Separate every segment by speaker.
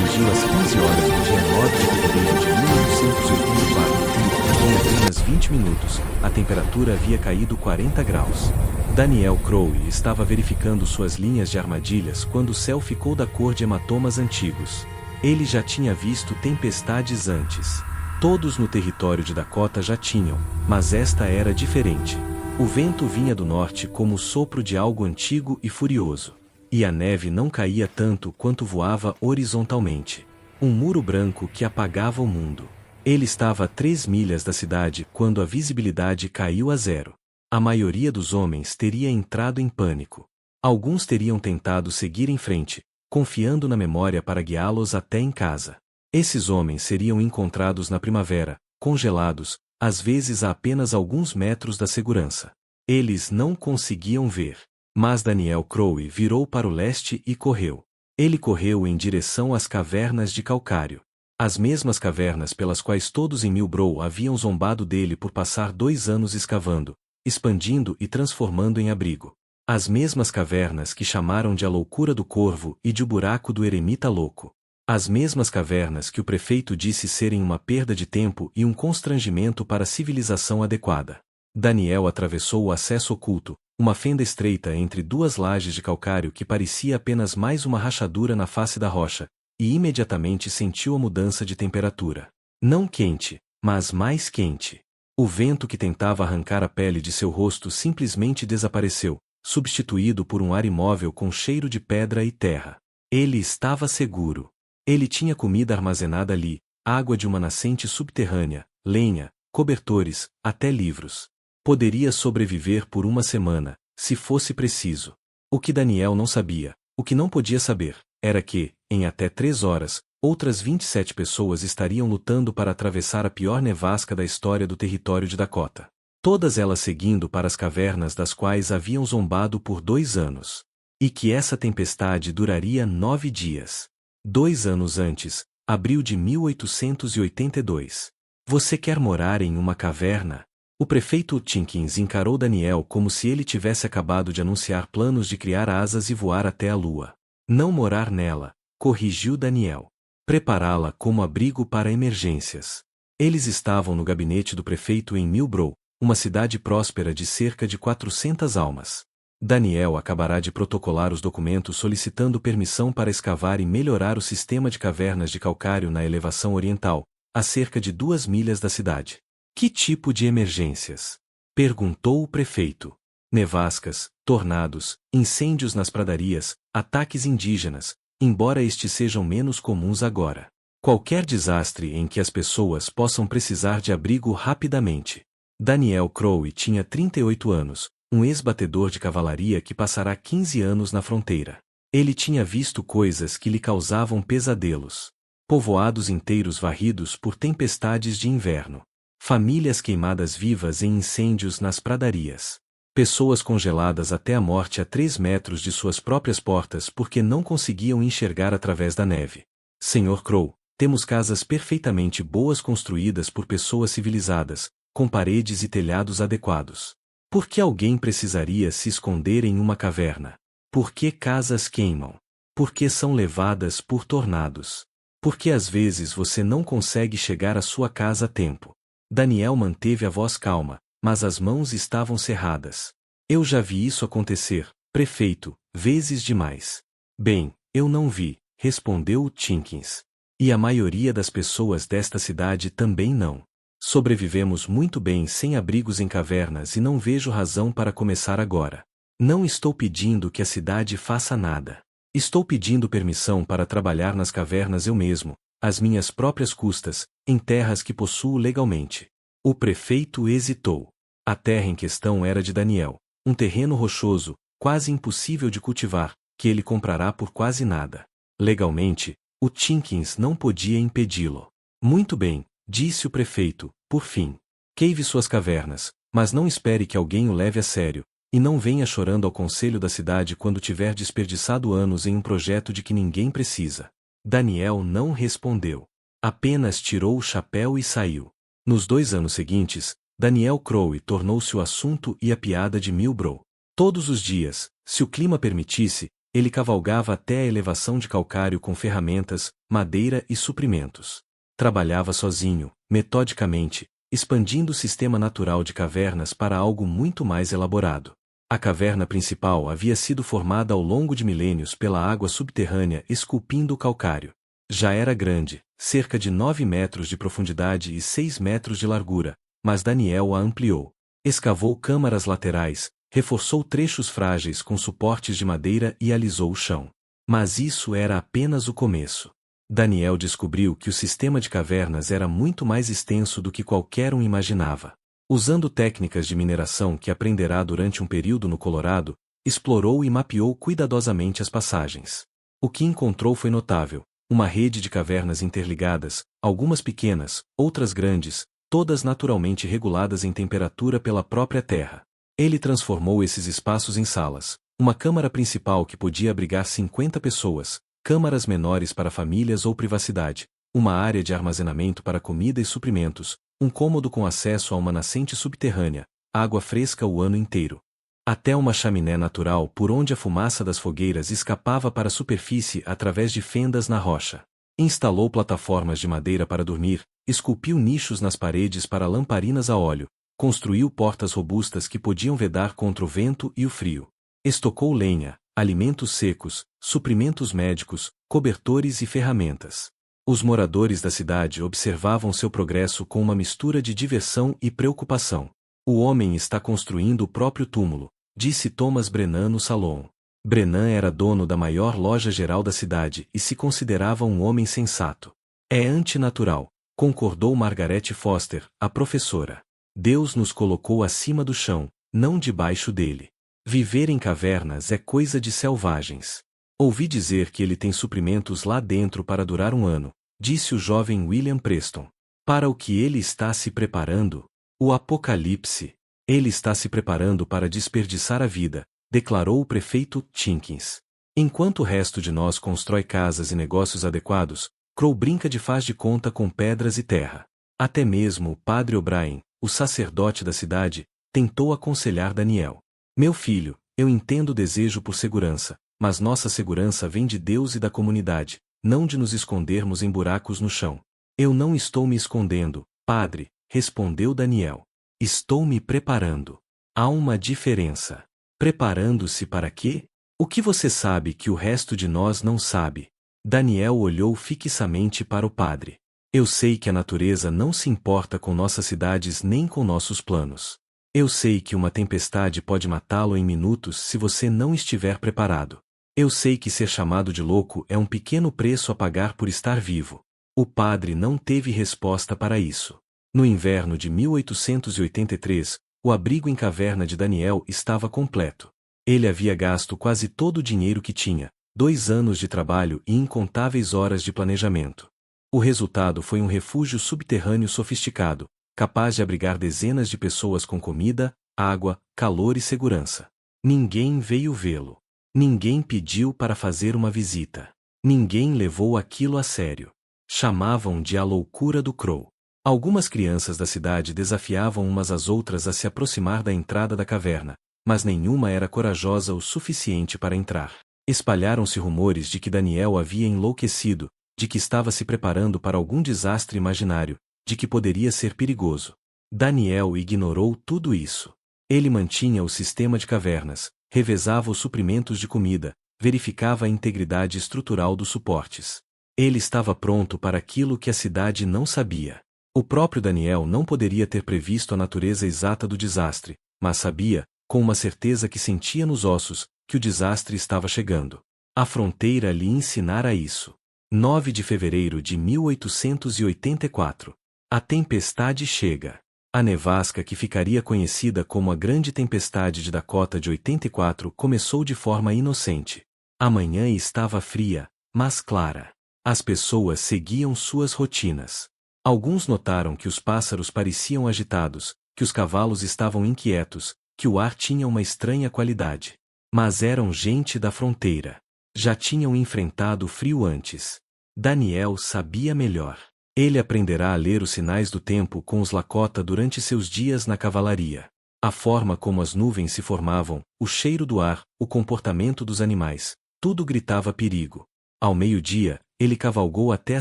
Speaker 1: Atingiu às 15 horas do dia 9 de fevereiro de 1884 e, em apenas 20 minutos, a temperatura havia caído 40 graus. Daniel Crowe estava verificando suas linhas de armadilhas quando o céu ficou da cor de hematomas antigos. Ele já tinha visto tempestades antes. Todos no território de Dakota já tinham, mas esta era diferente. O vento vinha do norte como o sopro de algo antigo e furioso. E a neve não caía tanto quanto voava horizontalmente. Um muro branco que apagava o mundo. Ele estava a 3 milhas da cidade quando a visibilidade caiu a zero. A maioria dos homens teria entrado em pânico. Alguns teriam tentado seguir em frente, confiando na memória para guiá-los até em casa. Esses homens seriam encontrados na primavera, congelados, às vezes a apenas alguns metros da segurança. Eles não conseguiam ver. Mas Daniel Crowe virou para o leste e correu. Ele correu em direção às cavernas de calcário. As mesmas cavernas pelas quais todos em Millbrow haviam zombado dele por passar 2 anos escavando, expandindo e transformando em abrigo. As mesmas cavernas que chamaram de a loucura do corvo e de o buraco do eremita louco. As mesmas cavernas que o prefeito disse serem uma perda de tempo e um constrangimento para a civilização adequada. Daniel atravessou o acesso oculto, uma fenda estreita entre 2 lajes de calcário que parecia apenas mais uma rachadura na face da rocha, e imediatamente sentiu a mudança de temperatura. Não quente, mas mais quente. O vento que tentava arrancar a pele de seu rosto simplesmente desapareceu, substituído por um ar imóvel com cheiro de pedra e terra. Ele estava seguro. Ele tinha comida armazenada ali, água de uma nascente subterrânea, lenha, cobertores, até livros. Poderia sobreviver por 1 semana, se fosse preciso. O que Daniel não sabia, o que não podia saber, era que, em até 3 horas, outras 27 pessoas estariam lutando para atravessar a pior nevasca da história do território de Dakota. Todas elas seguindo para as cavernas das quais haviam zombado por 2 anos. E que essa tempestade duraria 9 dias. 2 anos antes, abril de 1882. Você quer morar em uma caverna? O prefeito Tinkins encarou Daniel como se ele tivesse acabado de anunciar planos de criar asas e voar até a lua. Não morar nela, corrigiu Daniel. Prepará-la como abrigo para emergências. Eles estavam no gabinete do prefeito em Millbrow, uma cidade próspera de cerca de 400 almas. Daniel acabará de protocolar os documentos solicitando permissão para escavar e melhorar o sistema de cavernas de calcário na elevação oriental, a cerca de 2 milhas da cidade. Que tipo de emergências? Perguntou o prefeito. Nevascas, tornados, incêndios nas pradarias, ataques indígenas, embora estes sejam menos comuns agora. Qualquer desastre em que as pessoas possam precisar de abrigo rapidamente. Daniel Crowe tinha 38 anos, um ex-batedor de cavalaria que passará 15 anos na fronteira. Ele tinha visto coisas que lhe causavam pesadelos. Povoados inteiros varridos por tempestades de inverno. Famílias queimadas vivas em incêndios nas pradarias. Pessoas congeladas até a morte a 3 metros de suas próprias portas porque não conseguiam enxergar através da neve. Sr. Crowe, temos casas perfeitamente boas construídas por pessoas civilizadas, com paredes e telhados adequados. Por que alguém precisaria se esconder em uma caverna? Por que casas queimam? Por que são levadas por tornados? Por que às vezes você não consegue chegar à sua casa a tempo? Daniel manteve a voz calma, mas as mãos estavam cerradas. Eu já vi isso acontecer, prefeito, vezes demais. Bem, eu não vi, respondeu o Tinkins. E a maioria das pessoas desta cidade também não. Sobrevivemos muito bem sem abrigos em cavernas e não vejo razão para começar agora. Não estou pedindo que a cidade faça nada. Estou pedindo permissão para trabalhar nas cavernas eu mesmo, às minhas próprias custas, em terras que possuo legalmente. O prefeito hesitou. A terra em questão era de Daniel, um terreno rochoso, quase impossível de cultivar, que ele comprará por quase nada. Legalmente, o Tinkins não podia impedi-lo. Muito bem, disse o prefeito, por fim. Cave suas cavernas, mas não espere que alguém o leve a sério, e não venha chorando ao conselho da cidade quando tiver desperdiçado anos em um projeto de que ninguém precisa. Daniel não respondeu. Apenas tirou o chapéu e saiu. Nos 2 anos seguintes, Daniel Crowe tornou-se o assunto e a piada de Millbrow. Todos os dias, se o clima permitisse, Ele cavalgava até a elevação de calcário com ferramentas, madeira e suprimentos. Trabalhava sozinho, metodicamente, expandindo o sistema natural de cavernas para algo muito mais elaborado. A caverna principal havia sido formada ao longo de milênios pela água subterrânea esculpindo o calcário. Já era grande, cerca de 9 metros de profundidade e 6 metros de largura, mas Daniel a ampliou. Escavou câmaras laterais, reforçou trechos frágeis com suportes de madeira e alisou o chão. Mas isso era apenas o começo. Daniel descobriu que o sistema de cavernas era muito mais extenso do que qualquer um imaginava. Usando técnicas de mineração que aprenderá durante um período no Colorado, explorou e mapeou cuidadosamente as passagens. O que encontrou foi notável: uma rede de cavernas interligadas, algumas pequenas, outras grandes, todas naturalmente reguladas em temperatura pela própria Terra. Ele transformou esses espaços em salas, uma câmara principal que podia abrigar 50 pessoas, câmaras menores para famílias ou privacidade, uma área de armazenamento para comida e suprimentos, um cômodo com acesso a uma nascente subterrânea, água fresca o ano inteiro. Até uma chaminé natural por onde a fumaça das fogueiras escapava para a superfície através de fendas na rocha. Instalou plataformas de madeira para dormir, esculpiu nichos nas paredes para lamparinas a óleo, construiu portas robustas que podiam vedar contra o vento e o frio. Estocou lenha, alimentos secos, suprimentos médicos, cobertores e ferramentas. Os moradores da cidade observavam seu progresso com uma mistura de diversão e preocupação. O homem está construindo o próprio túmulo, disse Thomas Brennan no salão. Brennan era dono da maior loja geral da cidade e se considerava um homem sensato. É antinatural, concordou Margaret Foster, a professora. Deus nos colocou acima do chão, não debaixo dele. Viver em cavernas é coisa de selvagens. Ouvi dizer que ele tem suprimentos lá dentro para durar um ano, disse o jovem William Preston. Para o que ele está se preparando? O apocalipse. Ele está se preparando para desperdiçar a vida, declarou o prefeito Tinkins. Enquanto o resto de nós constrói casas e negócios adequados, Crow brinca de faz de conta com pedras e terra. Até mesmo o padre O'Brien, o sacerdote da cidade, tentou aconselhar Daniel. Meu filho, eu entendo o desejo por segurança, mas nossa segurança vem de Deus e da comunidade, não de nos escondermos em buracos no chão. Eu não estou me escondendo, padre, respondeu Daniel. Estou me preparando. Há uma diferença. Preparando-se para quê? O que você sabe que o resto de nós não sabe? Daniel olhou fixamente para o padre. Eu sei que a natureza não se importa com nossas cidades nem com nossos planos. Eu sei que uma tempestade pode matá-lo em minutos se você não estiver preparado. Eu sei que ser chamado de louco é um pequeno preço a pagar por estar vivo. O padre não teve resposta para isso. No inverno de 1883, o abrigo em caverna de Daniel estava completo. Ele havia gasto quase todo o dinheiro que tinha, 2 anos de trabalho e incontáveis horas de planejamento. O resultado foi um refúgio subterrâneo sofisticado, capaz de abrigar dezenas de pessoas com comida, água, calor e segurança. Ninguém veio vê-lo. Ninguém pediu para fazer uma visita. Ninguém levou aquilo a sério. Chamavam de a loucura do Crow. Algumas crianças da cidade desafiavam umas às outras a se aproximar da entrada da caverna, mas nenhuma era corajosa o suficiente para entrar. Espalharam-se rumores de que Daniel havia enlouquecido, de que estava se preparando para algum desastre imaginário, de que poderia ser perigoso. Daniel ignorou tudo isso. Ele mantinha o sistema de cavernas, revezava os suprimentos de comida, verificava a integridade estrutural dos suportes. Ele estava pronto para aquilo que a cidade não sabia. O próprio Daniel não poderia ter previsto a natureza exata do desastre, mas sabia, com uma certeza que sentia nos ossos, que o desastre estava chegando. A fronteira lhe ensinara isso. 9 de fevereiro de 1884. A tempestade chega. A nevasca que ficaria conhecida como a Grande Tempestade de Dakota de 84 começou de forma inocente. A manhã estava fria, mas clara. As pessoas seguiam suas rotinas. Alguns notaram que os pássaros pareciam agitados, que os cavalos estavam inquietos, que o ar tinha uma estranha qualidade. Mas eram gente da fronteira. Já tinham enfrentado o frio antes. Daniel sabia melhor. Ele aprenderá a ler os sinais do tempo com os Lakota durante seus dias na cavalaria. A forma como as nuvens se formavam, o cheiro do ar, o comportamento dos animais. Tudo gritava perigo. Ao meio-dia, ele cavalgou até a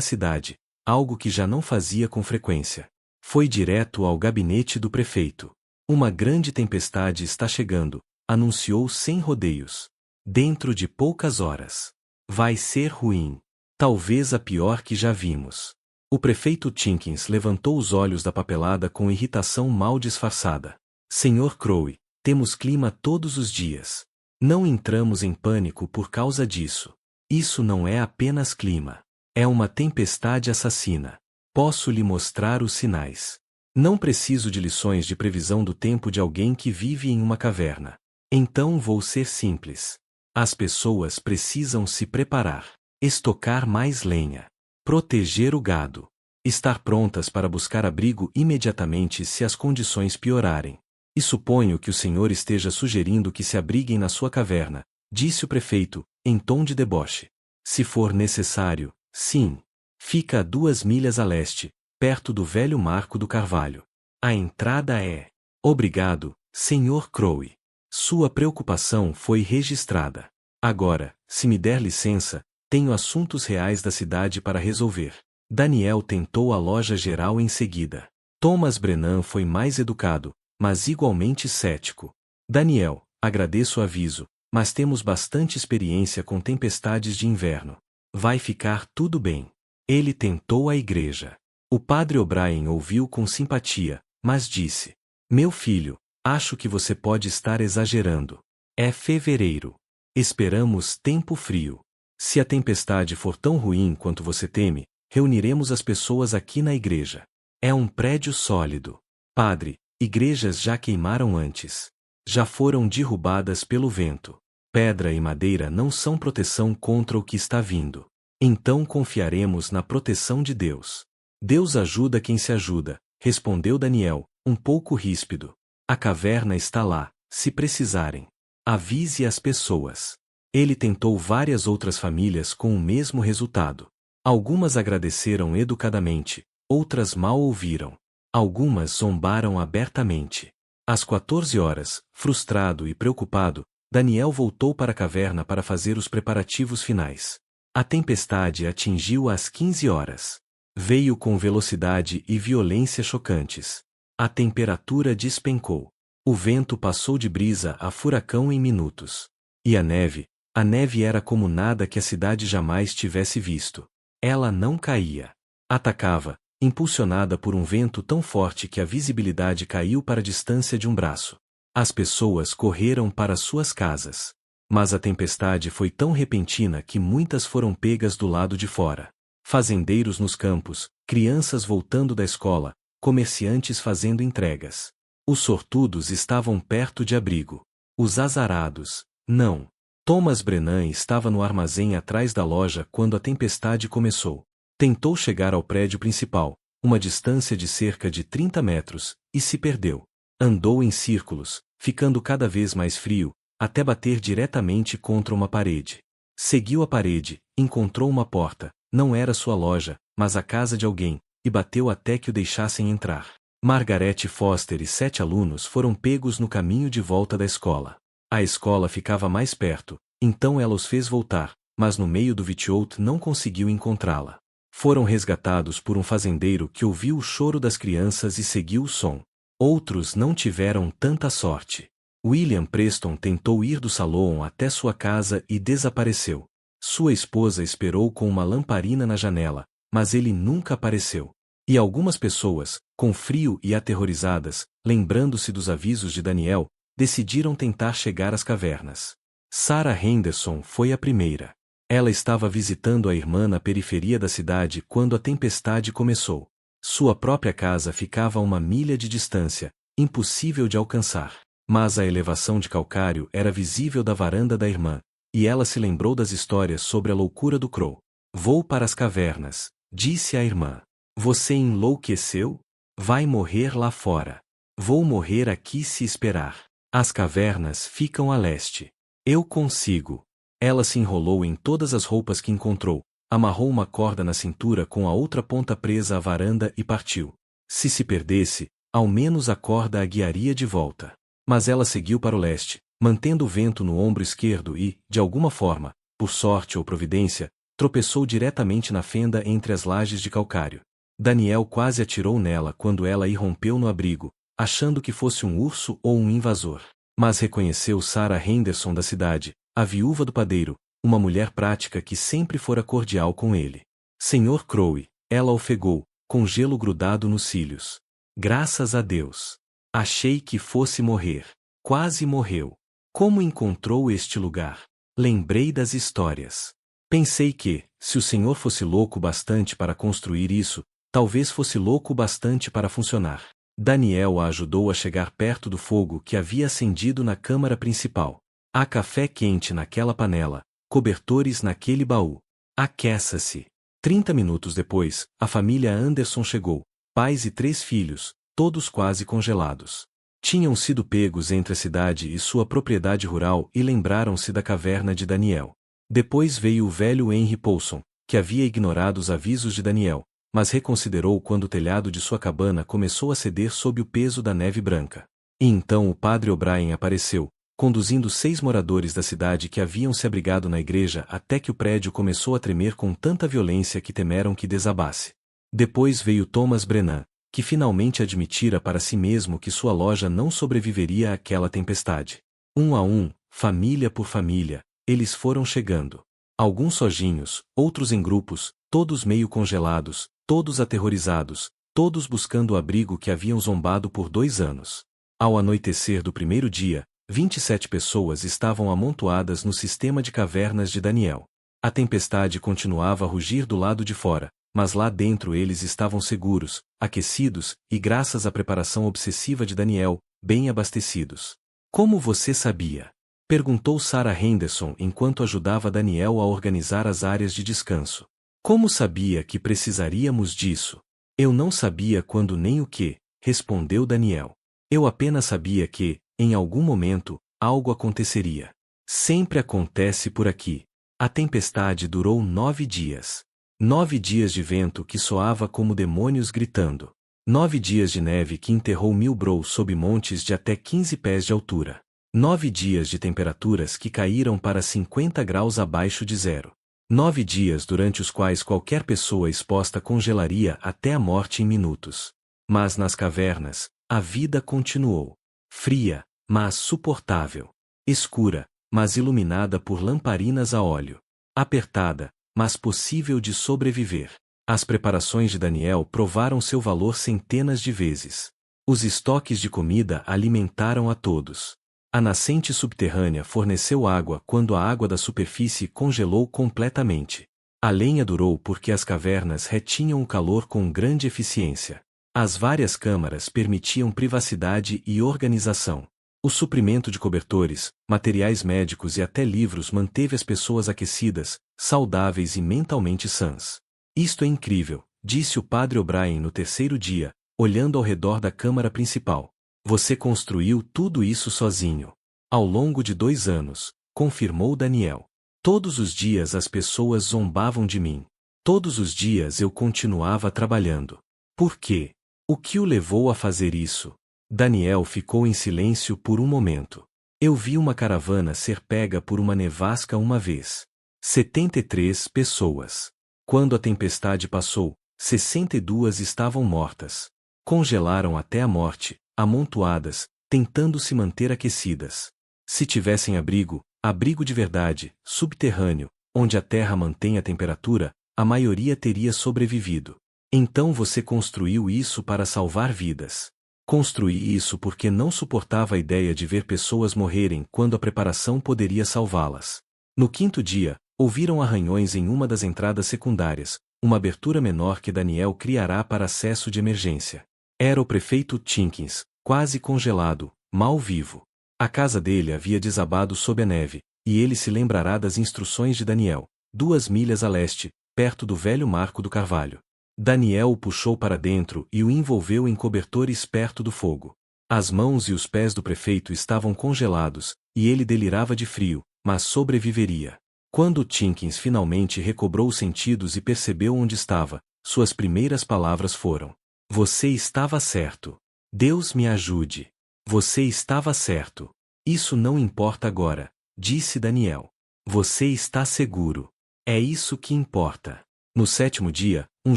Speaker 1: cidade, algo que já não fazia com frequência. Foi direto ao gabinete do prefeito. Uma grande tempestade está chegando, anunciou sem rodeios. Dentro de poucas horas. Vai ser ruim. Talvez a pior que já vimos. O prefeito Tinkins levantou os olhos da papelada com irritação mal disfarçada. Senhor Crowe, temos clima todos os dias. Não entramos em pânico por causa disso. Isso não é apenas clima. É uma tempestade assassina. Posso lhe mostrar os sinais. Não preciso de lições de previsão do tempo de alguém que vive em uma caverna. Então vou ser simples. As pessoas precisam se preparar. Estocar mais lenha. Proteger o gado. Estar prontas para buscar abrigo imediatamente se as condições piorarem. E suponho que o senhor esteja sugerindo que se abriguem na sua caverna, disse o prefeito, em tom de deboche. Se for necessário, sim. Fica a 2 milhas a leste, perto do velho Marco do Carvalho. A entrada é... Obrigado, senhor Crowe. Sua preocupação foi registrada. Agora, se me der licença, tenho assuntos reais da cidade para resolver. Daniel tentou a loja geral em seguida. Thomas Brennan foi mais educado, mas igualmente cético. Daniel, agradeço o aviso, mas temos bastante experiência com tempestades de inverno. Vai ficar tudo bem. Ele tentou a igreja. O padre O'Brien ouviu com simpatia, mas disse: Meu filho, acho que você pode estar exagerando. É fevereiro. Esperamos tempo frio. Se a tempestade for tão ruim quanto você teme, reuniremos as pessoas aqui na igreja. É um prédio sólido. Padre, igrejas já queimaram antes. Já foram derrubadas pelo vento. Pedra e madeira não são proteção contra o que está vindo. Então confiaremos na proteção de Deus. Deus ajuda quem se ajuda, respondeu Daniel, um pouco ríspido. A caverna está lá, se precisarem. Avise as pessoas. Ele tentou várias outras famílias com o mesmo resultado. Algumas agradeceram educadamente, outras mal ouviram. Algumas zombaram abertamente. Às 14 horas, frustrado e preocupado, Daniel voltou para a caverna para fazer os preparativos finais. A tempestade atingiu às 15 horas. Veio com velocidade e violência chocantes. A temperatura despencou. O vento passou de brisa a furacão em minutos. E a neve era como nada que a cidade jamais tivesse visto. Ela não caía. Atacava, impulsionada por um vento tão forte que a visibilidade caiu para a distância de um braço. As pessoas correram para suas casas. Mas a tempestade foi tão repentina que muitas foram pegas do lado de fora. Fazendeiros nos campos, crianças voltando da escola, comerciantes fazendo entregas. Os sortudos estavam perto de abrigo. Os azarados, não. Thomas Brennan estava no armazém atrás da loja quando a tempestade começou. Tentou chegar ao prédio principal, uma distância de cerca de 30 metros, e se perdeu. Andou em círculos, ficando cada vez mais frio, até bater diretamente contra uma parede. Seguiu a parede, encontrou uma porta, não era sua loja, mas a casa de alguém, e bateu até que o deixassem entrar. Margaret Foster e 7 alunos foram pegos no caminho de volta da escola. A escola ficava mais perto, então ela os fez voltar, mas no meio do Vitiout não conseguiu encontrá-la. Foram resgatados por um fazendeiro que ouviu o choro das crianças e seguiu o som. Outros não tiveram tanta sorte. William Preston tentou ir do salão até sua casa e desapareceu. Sua esposa esperou com uma lamparina na janela, mas ele nunca apareceu. E algumas pessoas, com frio e aterrorizadas, lembrando-se dos avisos de Daniel, decidiram tentar chegar às cavernas. Sarah Henderson foi a primeira. Ela estava visitando a irmã na periferia da cidade quando a tempestade começou. Sua própria casa ficava a 1 milha de distância, impossível de alcançar. Mas a elevação de calcário era visível da varanda da irmã, e ela se lembrou das histórias sobre a loucura do Crow. Vou para as cavernas, disse a irmã. Você enlouqueceu? Vai morrer lá fora. Vou morrer aqui se esperar. As cavernas ficam a leste. Eu consigo. Ela se enrolou em todas as roupas que encontrou, amarrou uma corda na cintura com a outra ponta presa à varanda e partiu. Se perdesse, ao menos a corda a guiaria de volta. Mas ela seguiu para o leste, mantendo o vento no ombro esquerdo e, de alguma forma, por sorte ou providência, tropeçou diretamente na fenda entre as lajes de calcário. Daniel quase atirou nela quando ela irrompeu no abrigo, achando que fosse um urso ou um invasor. Mas reconheceu Sarah Henderson da cidade, a viúva do padeiro, uma mulher prática que sempre fora cordial com ele. Senhor Crowe, ela ofegou, com gelo grudado nos cílios. Graças a Deus. Achei que fosse morrer. Quase morreu. Como encontrou este lugar? Lembrei das histórias. Pensei que, se o senhor fosse louco bastante para construir isso, talvez fosse louco bastante para funcionar. Daniel a ajudou a chegar perto do fogo que havia acendido na câmara principal. Há café quente naquela panela, cobertores naquele baú. Aqueça-se. 30 minutos depois, a família Anderson chegou, pais e 3 filhos, todos quase congelados. Tinham sido pegos entre a cidade e sua propriedade rural e lembraram-se da caverna de Daniel. Depois veio o velho Henry Paulson, que havia ignorado os avisos de Daniel, mas reconsiderou quando o telhado de sua cabana começou a ceder sob o peso da neve branca. E então o padre O'Brien apareceu, conduzindo 6 moradores da cidade que haviam se abrigado na igreja até que o prédio começou a tremer com tanta violência que temeram que desabasse. Depois veio Thomas Brennan, que finalmente admitira para si mesmo que sua loja não sobreviveria àquela tempestade. Um a um, família por família, eles foram chegando. Alguns sozinhos, outros em grupos, todos meio congelados, todos aterrorizados, todos buscando o abrigo que haviam zombado por 2 anos. Ao anoitecer do primeiro dia, 27 pessoas estavam amontoadas no sistema de cavernas de Daniel. A tempestade continuava a rugir do lado de fora, mas lá dentro eles estavam seguros, aquecidos e, graças à preparação obsessiva de Daniel, bem abastecidos. Como você sabia? Perguntou Sarah Henderson enquanto ajudava Daniel a organizar as áreas de descanso. Como sabia que precisaríamos disso? Eu não sabia quando nem o que, respondeu Daniel. Eu apenas sabia que, em algum momento, algo aconteceria. Sempre acontece por aqui. A tempestade durou 9 dias. 9 dias de vento que soava como demônios gritando. 9 dias de neve que enterrou Millbrow sob montes de até 15 pés de altura. 9 dias de temperaturas que caíram para 50 graus abaixo de zero. 9 dias durante os quais qualquer pessoa exposta congelaria até a morte em minutos. Mas nas cavernas, a vida continuou. Fria, mas suportável. Escura, mas iluminada por lamparinas a óleo. Apertada, mas possível de sobreviver. As preparações de Daniel provaram seu valor centenas de vezes. Os estoques de comida alimentaram a todos. A nascente subterrânea forneceu água quando a água da superfície congelou completamente. A lenha durou porque as cavernas retinham o calor com grande eficiência. As várias câmaras permitiam privacidade e organização. O suprimento de cobertores, materiais médicos e até livros manteve as pessoas aquecidas, saudáveis e mentalmente sãs. Isto é incrível, disse o padre O'Brien no terceiro dia, olhando ao redor da câmara principal. Você construiu tudo isso sozinho. Ao longo de 2 anos, confirmou Daniel. Todos os dias as pessoas zombavam de mim. Todos os dias eu continuava trabalhando. Por quê? O que o levou a fazer isso? Daniel ficou em silêncio por um momento. Eu vi uma caravana ser pega por uma nevasca uma vez. 73 pessoas. Quando a tempestade passou, 62 estavam mortas. Congelaram até a morte, amontoadas, tentando se manter aquecidas. Se tivessem abrigo, abrigo de verdade, subterrâneo, onde a terra mantém a temperatura, a maioria teria sobrevivido. Então você construiu isso para salvar vidas. Construí isso porque não suportava a ideia de ver pessoas morrerem quando a preparação poderia salvá-las. No 5º dia, ouviram arranhões em uma das entradas secundárias, uma abertura menor que Daniel criará para acesso de emergência. Era o prefeito Tinkins, quase congelado, mal vivo. A casa dele havia desabado sob a neve, e ele se lembrará das instruções de Daniel, 2 milhas a leste, perto do velho Marco do Carvalho. Daniel o puxou para dentro e o envolveu em cobertores perto do fogo. As mãos e os pés do prefeito estavam congelados, e ele delirava de frio, mas sobreviveria. Quando Tinkins finalmente recobrou os sentidos e percebeu onde estava, suas primeiras palavras foram: Você estava certo. Deus me ajude. Você estava certo. Isso não importa agora, disse Daniel. Você está seguro. É isso que importa. No 7º dia, um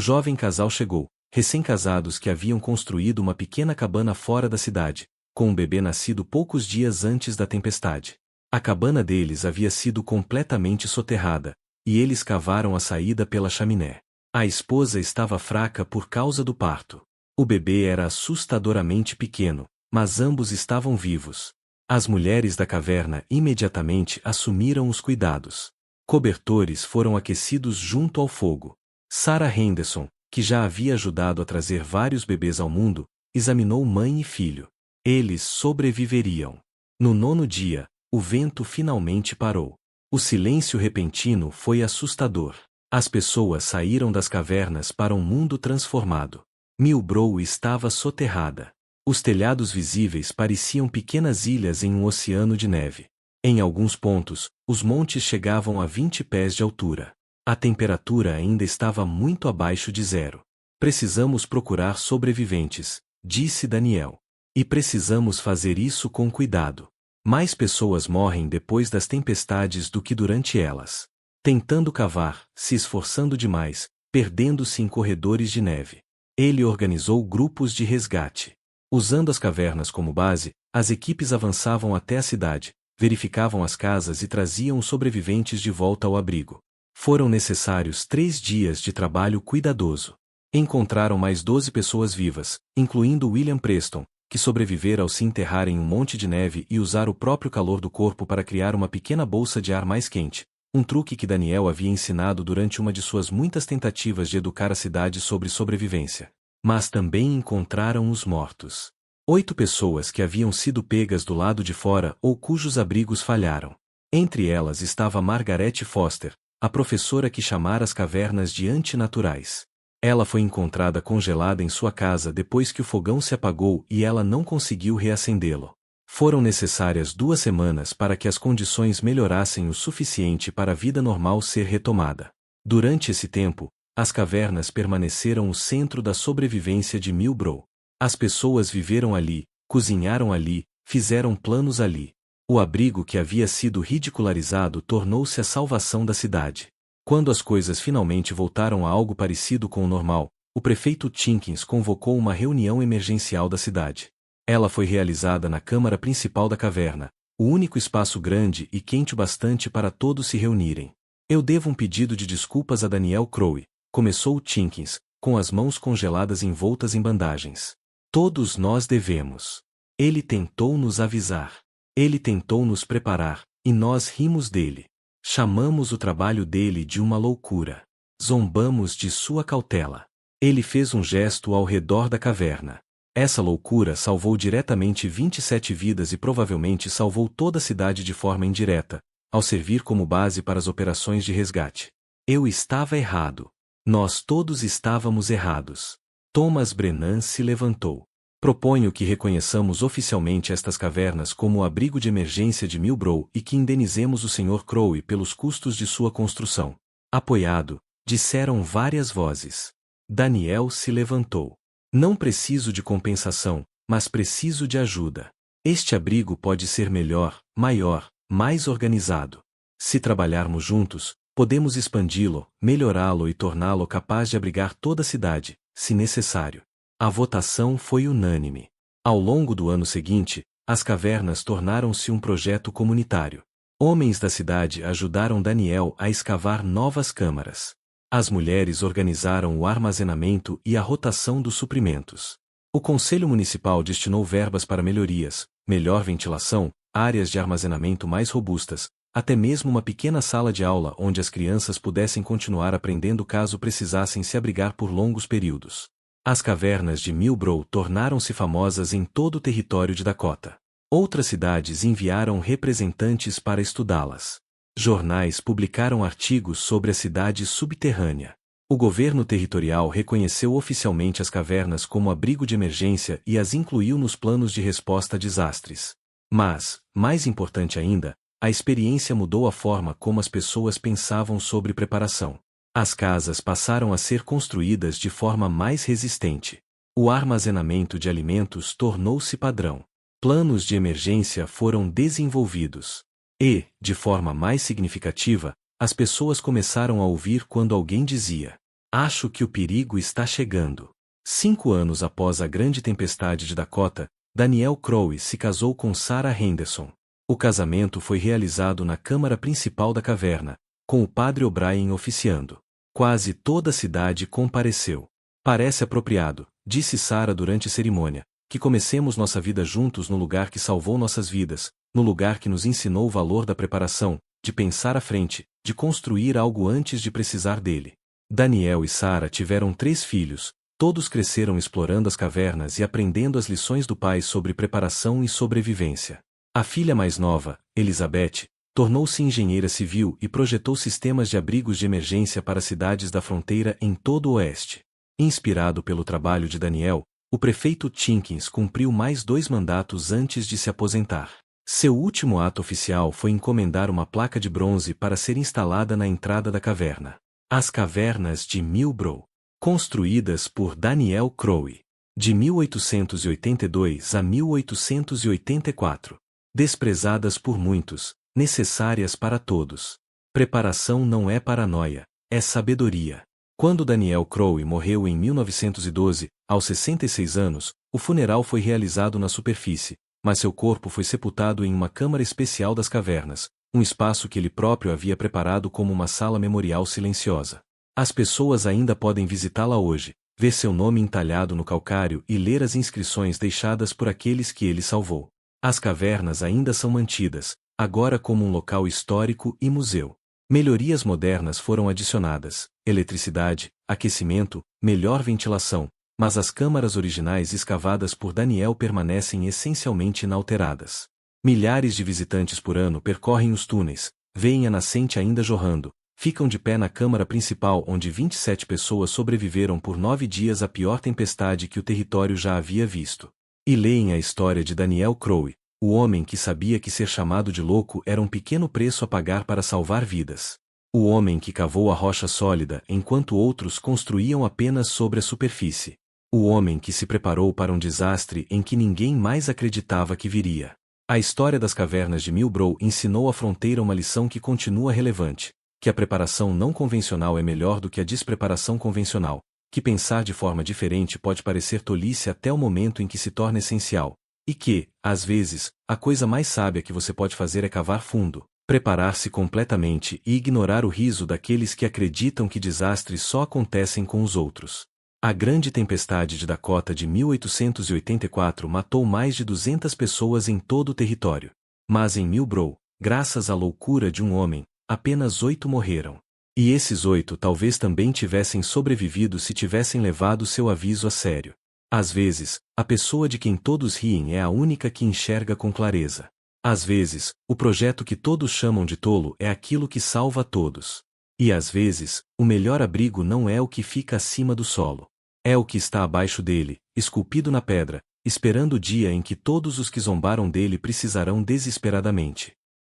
Speaker 1: jovem casal chegou, recém-casados que haviam construído uma pequena cabana fora da cidade, com um bebê nascido poucos dias antes da tempestade. A cabana deles havia sido completamente soterrada, e eles cavaram a saída pela chaminé. A esposa estava fraca por causa do parto. O bebê era assustadoramente pequeno, mas ambos estavam vivos. As mulheres da caverna imediatamente assumiram os cuidados. Cobertores foram aquecidos junto ao fogo. Sarah Henderson, que já havia ajudado a trazer vários bebês ao mundo, examinou mãe e filho. Eles sobreviveriam. No 9º dia, o vento finalmente parou. O silêncio repentino foi assustador. As pessoas saíram das cavernas para um mundo transformado. Millbrow estava soterrada. Os telhados visíveis pareciam pequenas ilhas em um oceano de neve. Em alguns pontos, os montes chegavam a 20 pés de altura. A temperatura ainda estava muito abaixo de zero. Precisamos procurar sobreviventes, disse Daniel. E precisamos fazer isso com cuidado. Mais pessoas morrem depois das tempestades do que durante elas. Tentando cavar, se esforçando demais, perdendo-se em corredores de neve. Ele organizou grupos de resgate. Usando as cavernas como base, as equipes avançavam até a cidade, verificavam as casas e traziam os sobreviventes de volta ao abrigo. Foram necessários 3 dias de trabalho cuidadoso. Encontraram mais 12 pessoas vivas, incluindo William Preston, que sobrevivera ao se enterrar em um monte de neve e usar o próprio calor do corpo para criar uma pequena bolsa de ar mais quente, um truque que Daniel havia ensinado durante uma de suas muitas tentativas de educar a cidade sobre sobrevivência. Mas também encontraram os mortos. 8 pessoas que haviam sido pegas do lado de fora ou cujos abrigos falharam. Entre elas estava Margaret Foster, a professora que chamara as cavernas de antinaturais. Ela foi encontrada congelada em sua casa depois que o fogão se apagou e ela não conseguiu reacendê-lo. Foram necessárias 2 semanas para que as condições melhorassem o suficiente para a vida normal ser retomada. Durante esse tempo, as cavernas permaneceram o centro da sobrevivência de Millbrow. As pessoas viveram ali, cozinharam ali, fizeram planos ali. O abrigo que havia sido ridicularizado tornou-se a salvação da cidade. Quando as coisas finalmente voltaram a algo parecido com o normal, o prefeito Tinkins convocou uma reunião emergencial da cidade. Ela foi realizada na câmara principal da caverna, o único espaço grande e quente o bastante para todos se reunirem. Eu devo um pedido de desculpas a Daniel Crowe, começou Tinkins, com as mãos congeladas envoltas em bandagens. Todos nós devemos. Ele tentou nos avisar. Ele tentou nos preparar, e nós rimos dele. Chamamos o trabalho dele de uma loucura. Zombamos de sua cautela. Ele fez um gesto ao redor da caverna. Essa loucura salvou diretamente 27 vidas e provavelmente salvou toda a cidade de forma indireta, ao servir como base para as operações de resgate. Eu estava errado. Nós todos estávamos errados. Thomas Brennan se levantou. Proponho que reconheçamos oficialmente estas cavernas como o abrigo de emergência de Millbrow e que indenizemos o Sr. Crowe pelos custos de sua construção. Apoiado, disseram várias vozes. Daniel se levantou. Não preciso de compensação, mas preciso de ajuda. Este abrigo pode ser melhor, maior, mais organizado. Se trabalharmos juntos, podemos expandi-lo, melhorá-lo e torná-lo capaz de abrigar toda a cidade, se necessário. A votação foi unânime. Ao longo do ano seguinte, as cavernas tornaram-se um projeto comunitário. Homens da cidade ajudaram Daniel a escavar novas câmaras. As mulheres organizaram o armazenamento e a rotação dos suprimentos. O Conselho Municipal destinou verbas para melhorias, melhor ventilação, áreas de armazenamento mais robustas, até mesmo uma pequena sala de aula onde as crianças pudessem continuar aprendendo caso precisassem se abrigar por longos períodos. As cavernas de Millbrow tornaram-se famosas em todo o território de Dakota. Outras cidades enviaram representantes para estudá-las. Jornais publicaram artigos sobre a cidade subterrânea. O governo territorial reconheceu oficialmente as cavernas como abrigo de emergência e as incluiu nos planos de resposta a desastres. Mas, mais importante ainda, a experiência mudou a forma como as pessoas pensavam sobre preparação. As casas passaram a ser construídas de forma mais resistente. O armazenamento de alimentos tornou-se padrão. Planos de emergência foram desenvolvidos. E, de forma mais significativa, as pessoas começaram a ouvir quando alguém dizia: "Acho que o perigo está chegando." 5 anos após a grande tempestade de Dakota, Danielle Crowe se casou com Sarah Henderson. O casamento foi realizado na câmara principal da caverna, com o padre O'Brien oficiando. Quase toda a cidade compareceu. "Parece apropriado", disse Sarah durante a cerimônia, "que comecemos nossa vida juntos no lugar que salvou nossas vidas, no lugar que nos ensinou o valor da preparação, de pensar à frente, de construir algo antes de precisar dele." Danielle e Sarah tiveram 3 filhos, todos cresceram explorando as cavernas e aprendendo as lições do pai sobre preparação e sobrevivência. A filha mais nova, Elizabeth, tornou-se engenheira civil e projetou sistemas de abrigos de emergência para cidades da fronteira em todo o oeste. Inspirado pelo trabalho de Danielle, o prefeito Tinkins cumpriu mais 2 mandatos antes de se aposentar. Seu último ato oficial foi encomendar uma placa de bronze para ser instalada na entrada da caverna. As Cavernas de Millbrow, construídas por Danielle Crowe, de 1882 a 1884. Desprezadas por muitos, necessárias para todos. Preparação não é paranoia, é sabedoria. Quando Danielle Crowe morreu em 1912, aos 66 anos, o funeral foi realizado na superfície, mas seu corpo foi sepultado em uma câmara especial das cavernas, um espaço que ele próprio havia preparado como uma sala memorial silenciosa. As pessoas ainda podem visitá-la hoje, ver seu nome entalhado no calcário e ler as inscrições deixadas por aqueles que ele salvou. As cavernas ainda são mantidas, agora como um local histórico e museu. Melhorias modernas foram adicionadas: eletricidade, aquecimento, melhor ventilação, mas as câmaras originais escavadas por Danielle permanecem essencialmente inalteradas. Milhares de visitantes por ano percorrem os túneis, veem a nascente ainda jorrando, ficam de pé na câmara principal onde 27 pessoas sobreviveram por 9 dias à pior tempestade que o território já havia visto. E leem a história de Danielle Crowe, o homem que sabia que ser chamado de louco era um pequeno preço a pagar para salvar vidas. O homem que cavou a rocha sólida enquanto outros construíam apenas sobre a superfície. O homem que se preparou para um desastre em que ninguém mais acreditava que viria. A história das cavernas de Millbrow ensinou à fronteira uma lição que continua relevante: que a preparação não convencional é melhor do que a despreparação convencional, que pensar de forma diferente pode parecer tolice até o momento em que se torna essencial, e que, às vezes, a coisa mais sábia que você pode fazer é cavar fundo, preparar-se completamente e ignorar o riso daqueles que acreditam que desastres só acontecem com os outros. A grande tempestade de Dakota de 1884 matou mais de 200 pessoas em todo o território. Mas em Millbrow, graças à loucura de um homem, apenas 8 morreram. E esses 8 talvez também tivessem sobrevivido se tivessem levado seu aviso a sério. Às vezes, a pessoa de quem todos riem é a única que enxerga com clareza. Às vezes, o projeto que todos chamam de tolo é aquilo que salva a todos. E às vezes, o melhor abrigo não é o que fica acima do solo. É o que está abaixo dele, esculpido na pedra, esperando o dia em que todos os que zombaram dele precisarão desesperadamente.